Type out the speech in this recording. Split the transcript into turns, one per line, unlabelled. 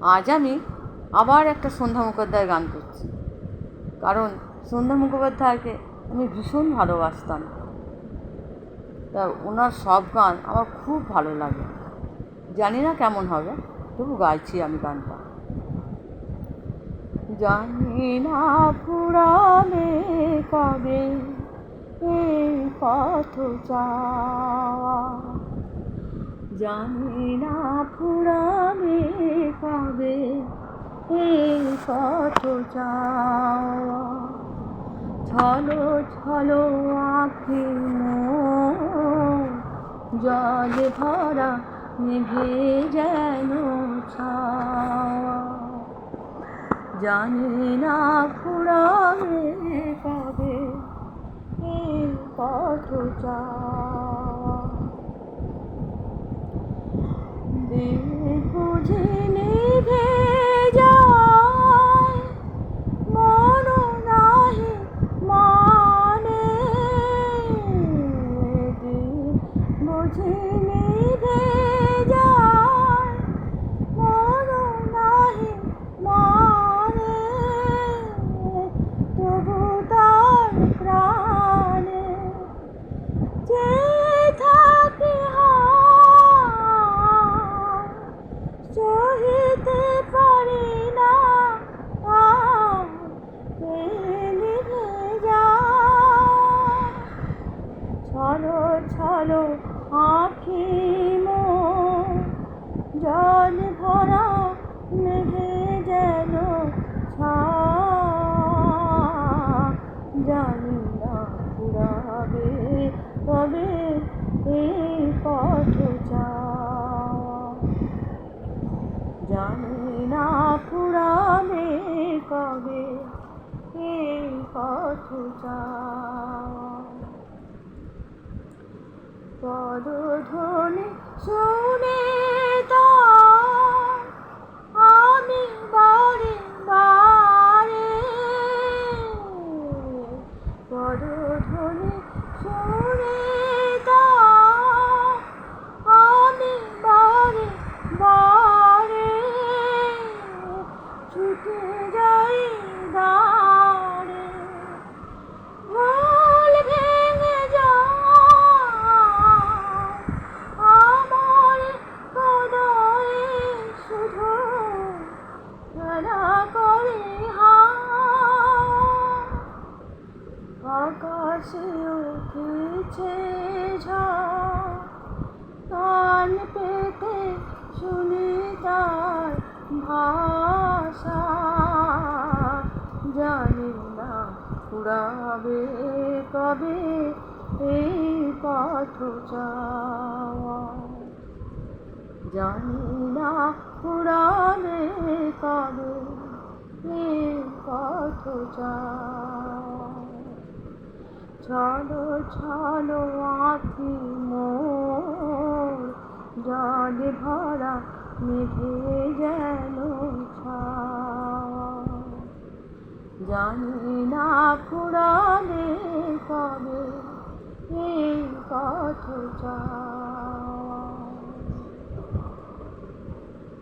আজ আমি আবার একটা সন্ধ্যা মুখোপাধ্যায়ের গান করছি, কারণ সন্ধ্যা মুখোপাধ্যায়কে আমি ভীষণ ভালোবাসতাম। তা ওনার সব গান আমার খুব ভালো লাগে। জানি না কেমন হবে, তবু গাইছি আমি গানটা। জানি না ফুরাবে কবে এই পথ চাওয়া, জানি না ফুরাবে কবে এই পথ চাওয়া। ছলো ছলো আঁখি জলে ভরা মেঘে যেন ছাওয়া, জানি না ফুরাবে কবে এই পথ চাওয়া। দিন বুঝি নিভে যায় মন নাহি মানে, দিন বুঝি নিভে যায় মন নাহি মানে, তবু তার প্রাণে যে থাকে সহিতে পারি না নিভে যায়। ছলো ছলো আঁখি জল ভরা মেঘে যেন ছায়া, জানি না ফুরাবে কবে এই পথ চাওয়া, জানি না ফুরাবে কবে এই পথ চাওয়া। পদধ্বনি শুনে তার আমি বারে বারে, পদধ্বনি শুনে তার আমি বারে বারে ছুটে যাই দ্বারে। ভুল ভেঙে যায় আমার হৃদয়ে শুধু খেলা করে আকাশে উঠেছে ঝড়, কান পেতে শুনি তার ভাষা, জানি না ফুরাবে কবে এই পথ চাওয়া, জানি না ফুরাবে কবে এই পথ চাওয়া। ছলো ছলো আঁখি জলে ভরা মেঘে যেন ছাওয়া, জানি না ফুরাবে কবে এই পথ চাওয়া।